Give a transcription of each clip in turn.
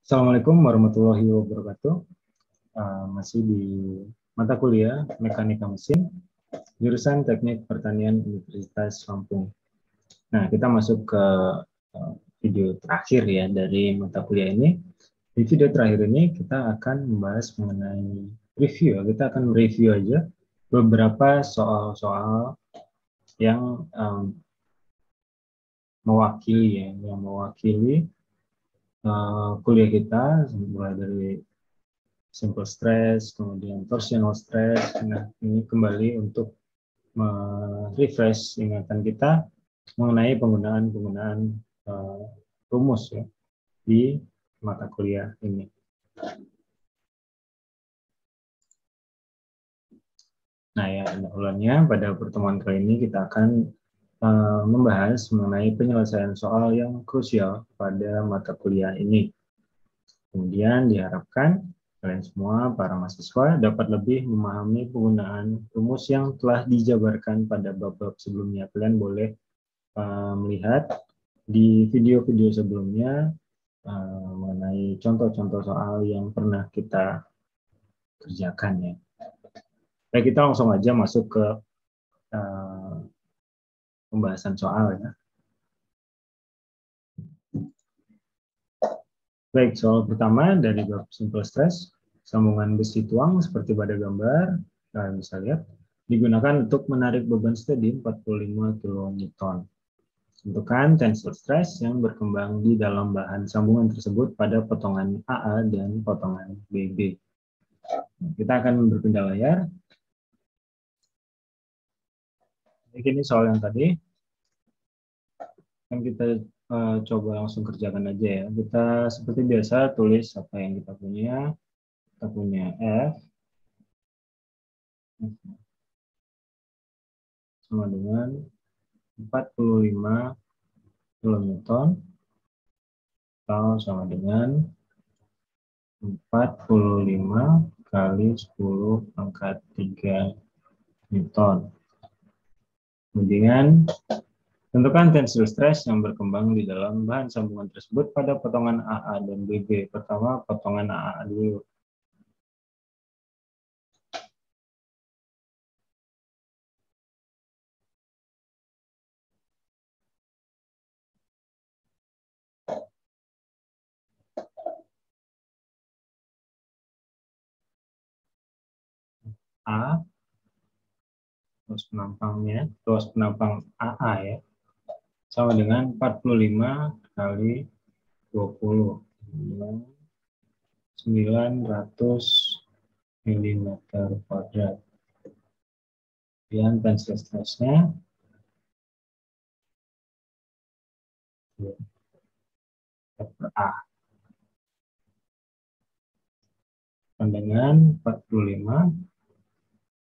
Assalamualaikum warahmatullahi wabarakatuh. Masih di mata kuliah Mekanika Mesin, jurusan Teknik Pertanian Universitas Lampung. Nah, kita masuk ke video terakhir ya dari mata kuliah ini. Di video terakhir ini kita akan membahas mengenai review. Kita akan mereview aja beberapa soal-soal yang mewakili kuliah kita, mulai dari simple stress, kemudian torsional stress. Nah, ini kembali untuk refresh ingatan kita mengenai penggunaan-penggunaan rumus ya di mata kuliah ini. Nah, ya, ulannya pada pertemuan kali ini kita akan membahas mengenai penyelesaian soal yang krusial pada mata kuliah ini. Kemudian diharapkan kalian semua, para mahasiswa, dapat lebih memahami penggunaan rumus yang telah dijabarkan pada bab-bab sebelumnya. Kalian boleh melihat di video-video sebelumnya mengenai contoh-contoh soal yang pernah kita kerjakan ya. Baik, kita langsung aja masuk ke pembahasan soal ya. Baik, soal pertama dari bab simple stress, sambungan besi tuang seperti pada gambar, kalian bisa lihat, digunakan untuk menarik beban steady 45 kN. Tentukan tensile stress yang berkembang di dalam bahan sambungan tersebut pada potongan AA dan potongan BB. Kita akan berpindah layar. Ini soal yang tadi. Kan kita coba langsung kerjakan aja ya. Kita seperti biasa tulis apa yang kita punya. Kita punya F sama dengan 45 kN atau sama dengan 45 kali 10 pangkat 3 Newton. Kemudian tentukan tensile stress yang berkembang di dalam bahan sambungan tersebut pada potongan AA dan BB. Pertama, potongan AA dulu. A, terus penampangnya, terus penampang AA ya, sama dengan 45 kali 20. 900 mm kuadrat. Kemudian tensile stressnya per A dengan 45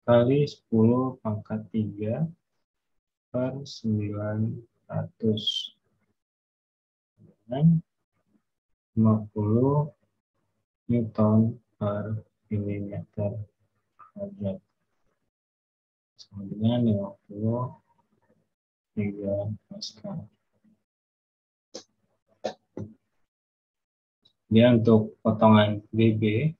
kali 10 pangkat 3 per 900 dengan 50 Newton per milimeter kuadrat. Sama dengan 53 Pascal. Kemudian untuk potongan BB,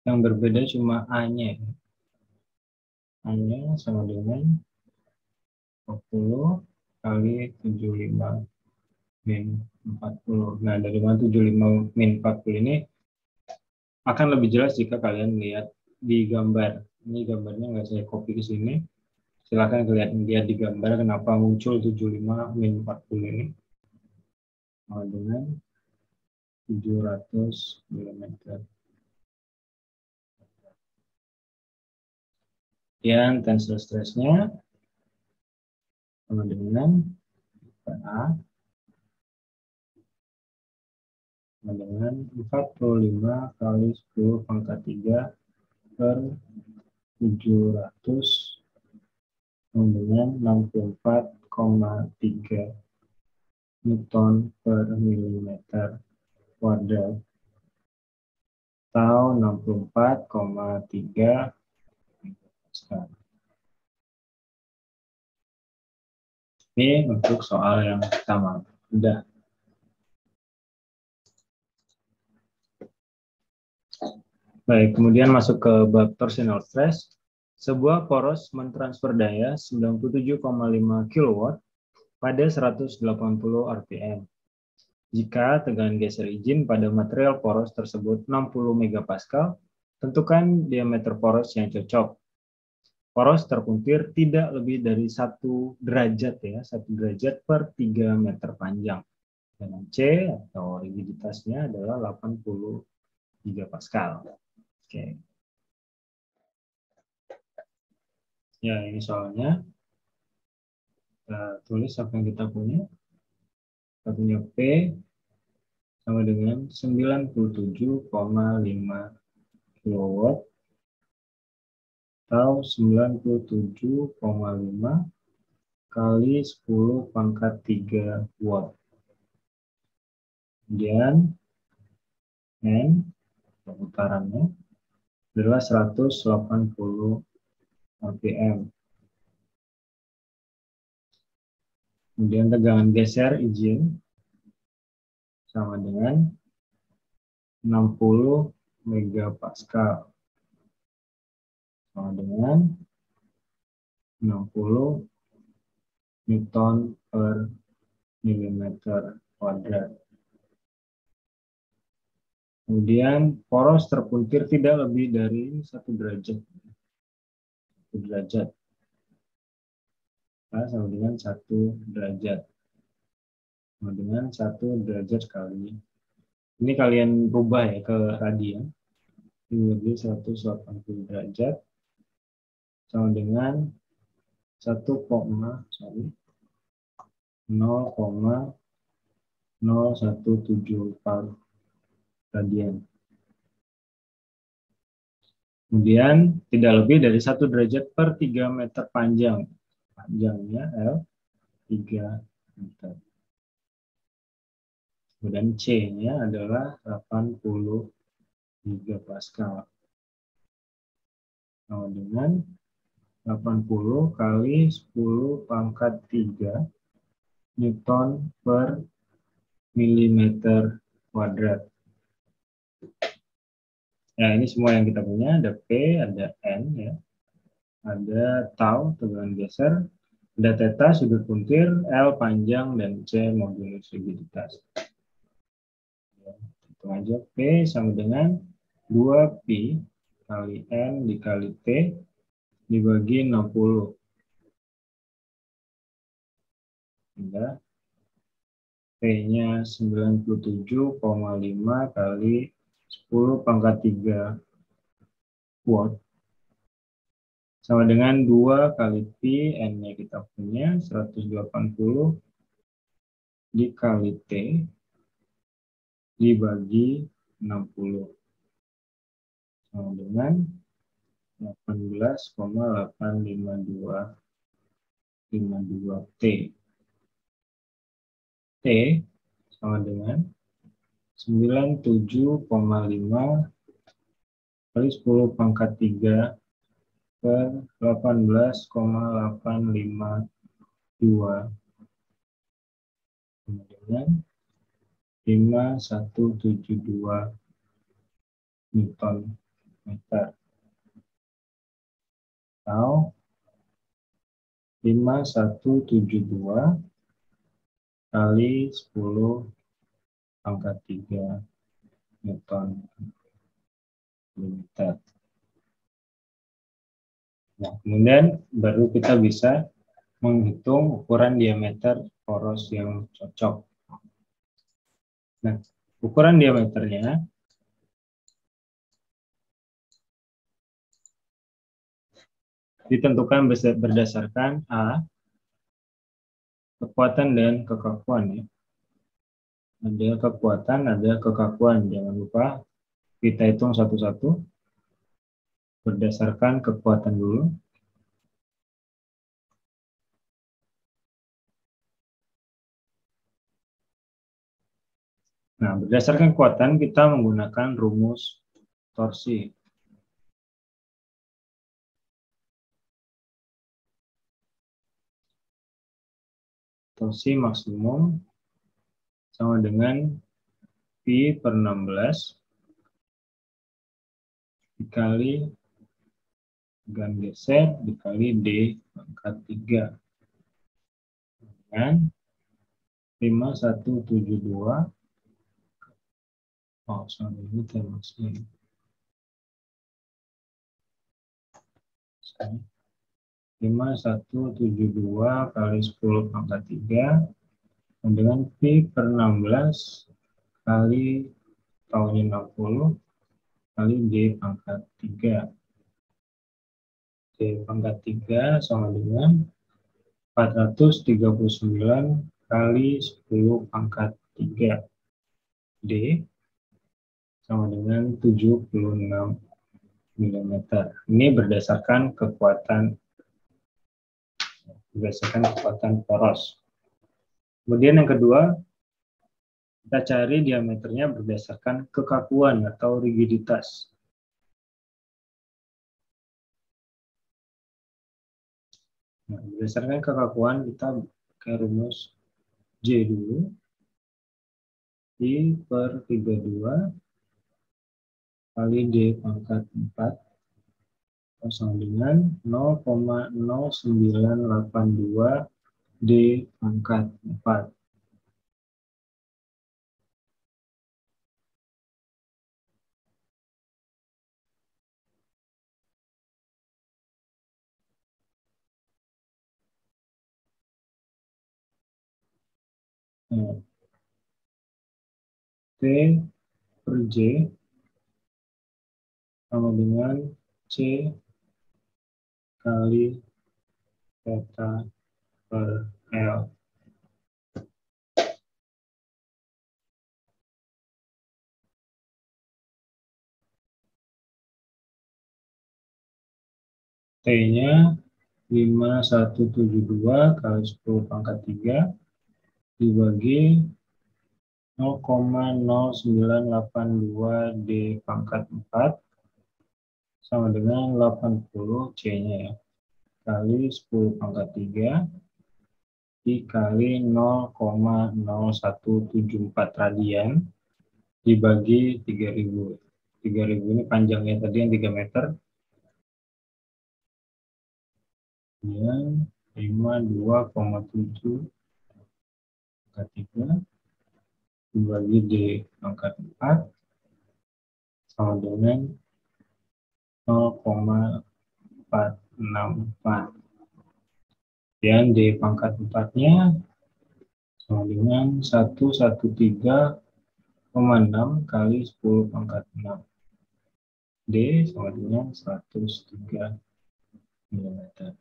yang berbeda cuma A-nya. A-nya sama dengan 20 kali 75 min 40. Nah, dari 75 min 40 ini akan lebih jelas jika kalian lihat di gambar. Ini gambarnya nggak saya copy ke sini. Silakan kalian lihat di gambar kenapa muncul 75 min 40 ini. Dengan 700 mm. Kemudian tensile stressnya sama dengan A sama dengan 45 kali 10 pangkat 3 per 700 sama dengan 64,3 Newton per milimeter kuadrat atau 64,3 Pascal. Ini untuk soal yang pertama. Udah. Baik, kemudian masuk ke bab torsional stress. Sebuah poros mentransfer daya 97,5 kW pada 180 rpm. Jika tegangan geser izin pada material poros tersebut 60 megapascal, tentukan diameter poros yang cocok. Poros terpuntir tidak lebih dari 1 derajat ya, 1 derajat per 3 meter panjang. Dengan C atau rigiditasnya adalah 80 gigapascal. Oke. Ya, ini soalnya. Kita tulis apa yang kita punya. Kita punya P sama dengan 97,5 kW atau 97,5 kali 10 pangkat 3 watt. Kemudian N pemutarannya adalah 180 rpm. Kemudian tegangan geser izin sama dengan 60 megapascal. Sama dengan 60 Newton per milimeter kuadrat. Kemudian poros terpuntir tidak lebih dari 1 derajat. 1 derajat. Nah, sama dengan 1 derajat. Sama dengan 1 derajat kali. Ini kalian rubah ya ke radian. Ini lebih 180 derajat. Sama dengan 0,0174 radian. Kemudian tidak lebih dari 1 derajat per 3 meter panjang. Panjangnya L 3 meter. Kemudian C-nya adalah 80 gigapascal. Sama dengan 80 kali 10 pangkat 3 Newton per milimeter kuadrat. Nah, ini semua yang kita punya, ada P, ada N, ya. Ada tau, tegangan geser, ada theta, sudut puntir, L panjang, dan C modulus rigiditas. Hitung aja, P sama dengan 2pi kali N dikali T dibagi 60. Hingga P-nya 97,5 kali 10 pangkat 3 watt. Sama dengan 2 kali Pi, N-nya kita punya 180 dikali T dibagi 60. Sama dengan 18,852 T. T sama dengan 97,5 kali 10 pangkat 3 per 18,852 dengan 5172 Newton meter. Atau 5172 kali 10 pangkat 3 Newton meter. Nah, kemudian baru kita bisa menghitung ukuran diameter poros yang cocok. Nah, ukuran diameternya ditentukan berdasarkan A, kekuatan dan kekakuan, ya. Ada kekuatan, ada kekakuan. Jangan lupa kita hitung satu-satu berdasarkan kekuatan dulu. Nah, berdasarkan kekuatan kita menggunakan rumus torsi. torsi maksimum sama dengan Pi per 16 dikali tegangan geser dikali D pangkat 3 dengan 5172. Oh, sorry, ini termasuk 5172 kali 10 pangkat 3 dengan Pi per 16 kali tahunnya 60 kali D pangkat 3. D pangkat 3 sama dengan 439 kali 10 pangkat 3. D sama dengan 76 mm. Ini berdasarkan kekuatan poros. Kemudian yang kedua, kita cari diameternya berdasarkan kekakuan atau rigiditas. Nah, berdasarkan kekakuan kita pakai rumus J dulu. I per 32 kali D pangkat 4 sama dengan 0,0982 D pangkat 4. Nah, T per J sama dengan C kali theta per L. T-nya 5172 kali 10 pangkat 3 dibagi 0,0982 D pangkat 4 sama dengan 80 C-nya ya, kali 10 pangkat 3 dikali 0,0174 radian dibagi 3000. 3000 ini panjangnya tadi yang 3 meter. Kemudian 52,7 pangkat 3 dibagi D pangkat 4 sama dengan 0,464. Dan D pangkat 4-nya sama dengan 113,6 kali 10 pangkat 6. D sama dengan 103 mm.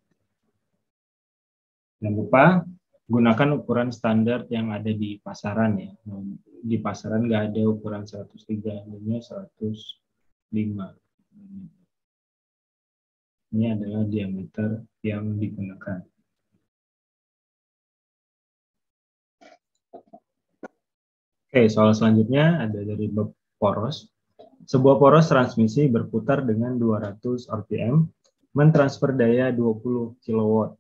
Jangan lupa gunakan ukuran standar yang ada di pasaran ya. Di pasaran nggak ada ukuran 103, hanya 105. Ini adalah diameter yang digunakan. Oke, soal selanjutnya ada dari bab poros. Sebuah poros transmisi berputar dengan 200 rpm, mentransfer daya 20 kW.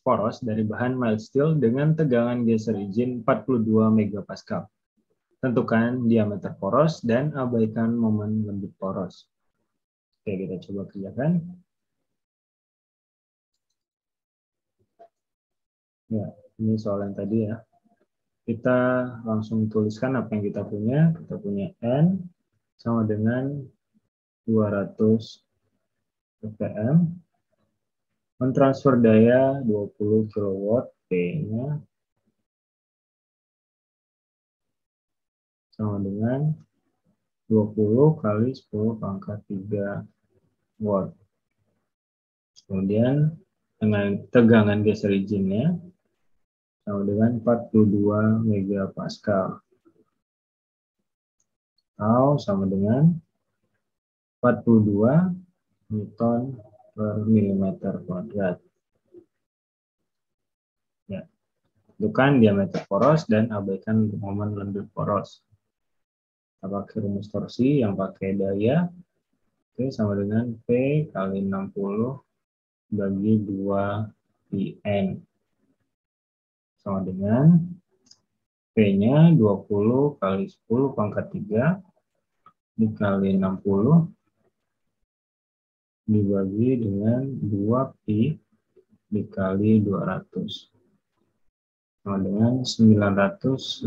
Poros dari bahan mild steel dengan tegangan geser izin 42 MPa. Tentukan diameter poros dan abaikan momen lembut poros. Oke, kita coba kerjakan. Ya, ini soal yang tadi ya. Kita langsung tuliskan apa yang kita punya. Kita punya N sama dengan 200 rpm. Mentransfer daya 20 kW, P-nya sama dengan 20 kali 10 pangkat 3 watt. Kemudian dengan tegangan geser izinnya sama dengan 42 megapascal. Atau sama dengan 42 Newton per milimeter kuadrat. Ya. Tentukan diameter poros dan abaikan momen lembut poros. Kita pakai rumus torsi yang pakai daya. Oke, sama dengan P kali 60 bagi 2 PN. sama dengan P-nya 20 kali 10 pangkat 3 dikali 60 dibagi dengan 2pi dikali 200 sama dengan 955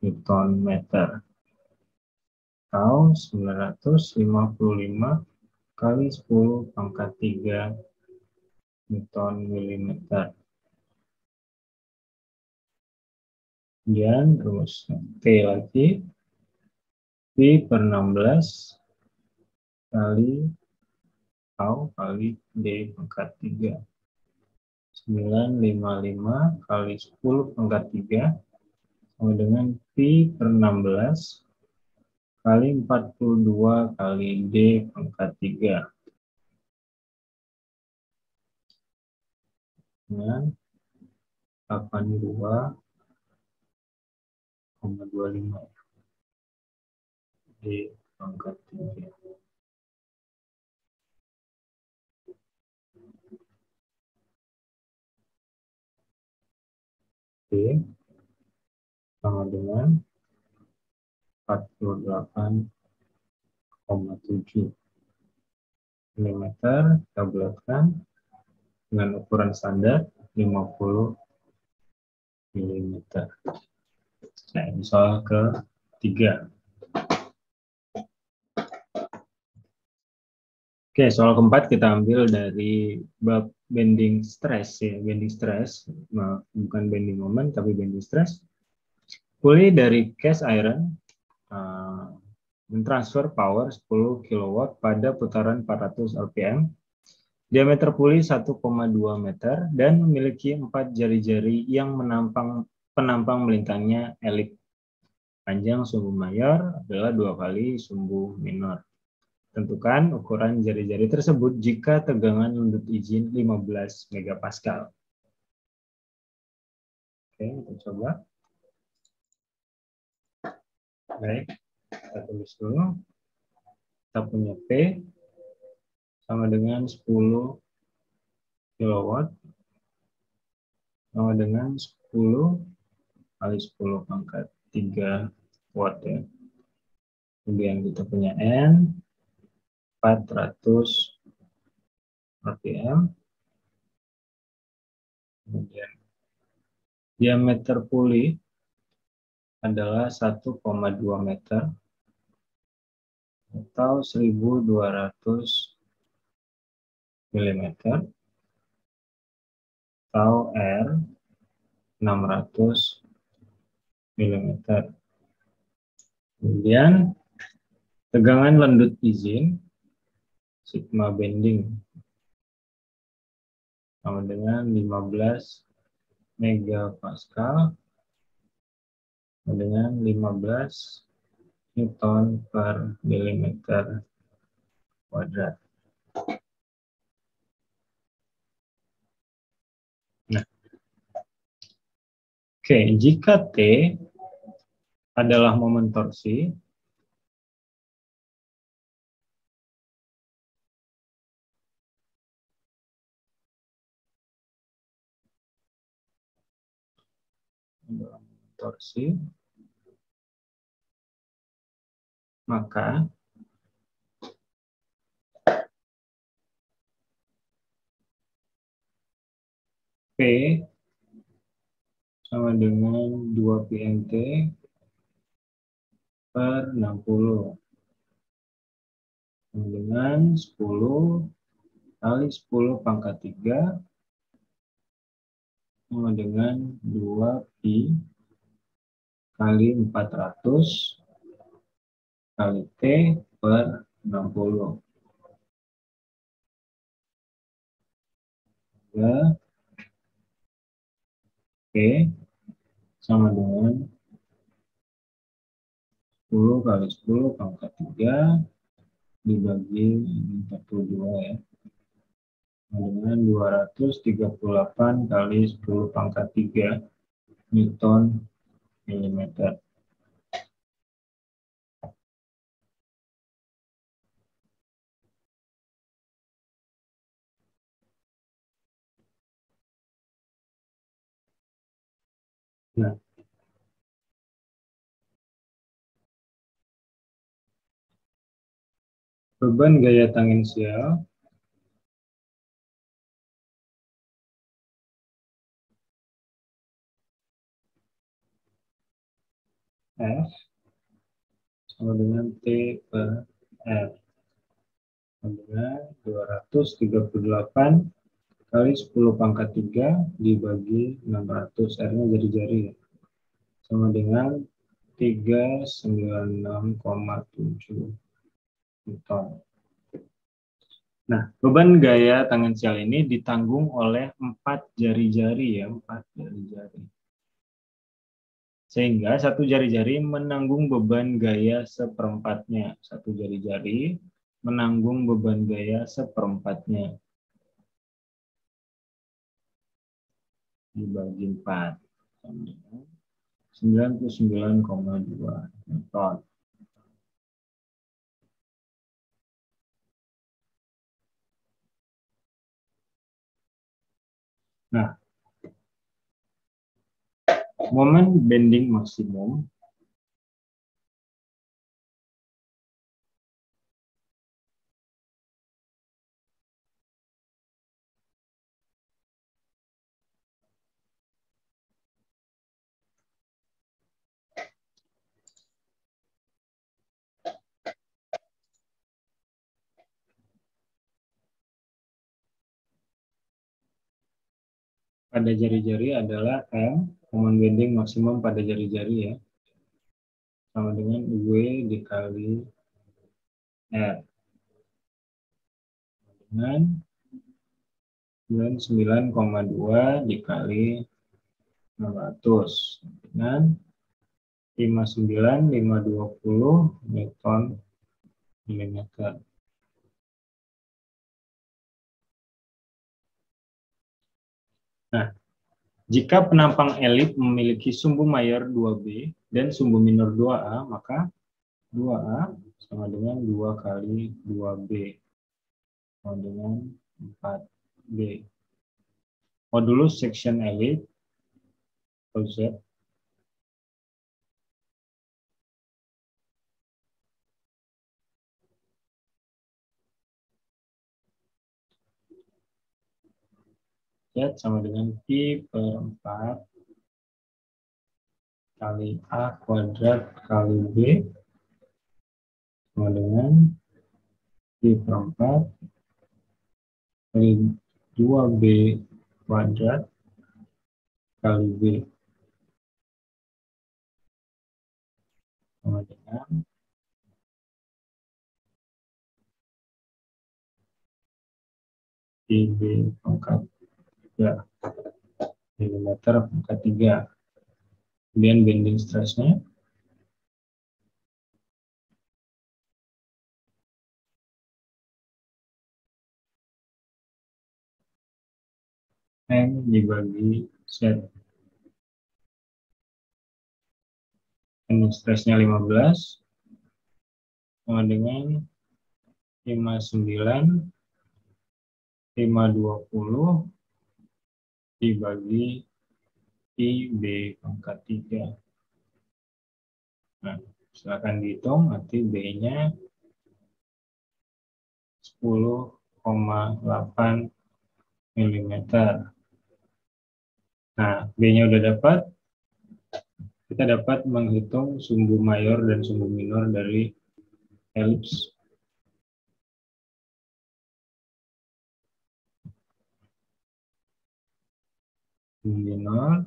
Newton meter atau 955 kali 10 pangkat 3 Newton milimeter. Kemudian rumus T lagi, Pi per 16 kali tau kali D pangkat 3. 955 kali 10 pangkat 3 sama dengan Pi per 16 kali 42 kali D pangkat 3. Dengan 82,25 D pangkat 3. D sama dengan 48,7 mm. Kita bulatkan dengan ukuran standar 50 mm. Nah, ini soal ketiga. Oke, soal keempat kita ambil dari bab bending stress ya, bending stress, bukan bending moment tapi bending stress. Puli dari cast iron mentransfer power 10 kW pada putaran 400 rpm. Diameter puli 1,2 meter dan memiliki 4 jari-jari yang penampang melintangnya elip. Panjang sumbu mayor adalah 2 kali sumbu minor. Tentukan ukuran jari-jari tersebut jika tegangan lembut izin 15 megapascal. Oke, kita coba. Baik, kita tulis dulu. Kita punya P sama dengan 10 kW sama dengan 10 kali 10 pangkat 3 watt ya. Kemudian kita punya N 400 rpm. Kemudian diameter puli adalah 1,2 meter atau 1200 mm atau R 600 mm. Kemudian tegangan lendut izin sigma bending sama dengan 15 megapascal dengan 15 Newton per milimeter kuadrat. Nah, oke, jika T adalah momen torsi, maka P sama dengan 2 PNT per 60 sama dengan 10 kali 10 pangkat 3 sama dengan 2 pi kali 400 kali T per 60. Ya, P sama dengan 10 kali 10 pangkat 3 dibagi 42 ya. Dengan 238 kali 10 pangkat 3 Newton milimeter. Nah, beban gaya tangensial F sama dengan T per R sama dengan 238 kali 10 pangkat 3 dibagi 600. R-nya jadi jari ya. Sama dengan 396,7 Newton. Nah, beban gaya tangensial ini ditanggung oleh 4 jari-jari ya, 4 jari-jari. Sehingga satu jari-jari menanggung beban gaya seperempatnya. Satu jari-jari menanggung beban gaya seperempatnya. Dibagi 4. 99,2 Newton. Nah, momen bending maksimum pada jari-jari adalah M, momen bending maksimum pada jari-jari ya, sama dengan W dikali R, dengan 99,2 dikali 600, dengan 59.520 Newton milimeter. Nah, jika penampang elip memiliki sumbu mayor 2B dan sumbu minor 2A, maka 2A sama dengan 2 kali 2B sama dengan 4B. Modulus section elip Z sama dengan Pi per 4 kali A kuadrat kali B sama dengan Pi per 4 kali 2B kuadrat kali B sama dengan PB pangkat 3 milimeter pangkat 3. Kemudian bending stressnya M dibagi Z. Bending stressnya 15 sama dengan 59 520 dibagi IB pangkat 3. Nah, silakan dihitung, nanti B-nya 10,8 mm. Nah, B-nya udah dapat, kita dapat menghitung sumbu mayor dan sumbu minor dari elips. Sumbu minor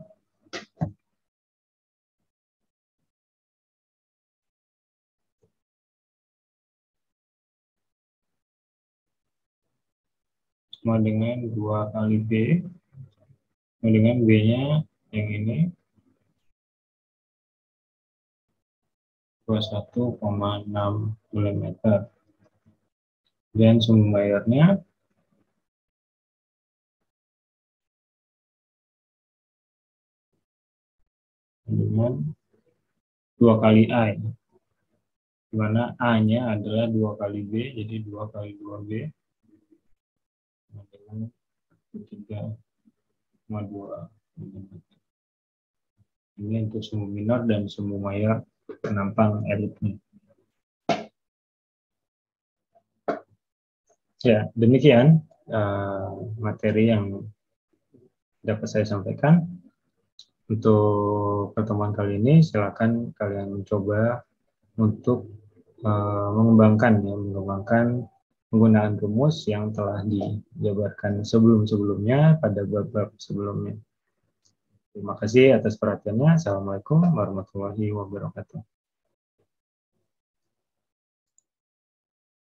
sama dengan 2 kali B, sama dengan B-nya yang ini 21,6 mm. Dan sumbu mayornya dengan 2 kali A, di mana A-nya adalah 2 kali B, jadi 2 kali 2B dengan 3,2 mm. Ini untuk sumu minor dan sumu mayor penampang elipnya. Ya, demikian materi yang dapat saya sampaikan. Untuk pertemuan kali ini, silakan kalian mencoba untuk mengembangkan penggunaan rumus yang telah dijabarkan sebelum-sebelumnya pada bab-bab sebelumnya. Terima kasih atas perhatiannya. Assalamualaikum warahmatullahi wabarakatuh.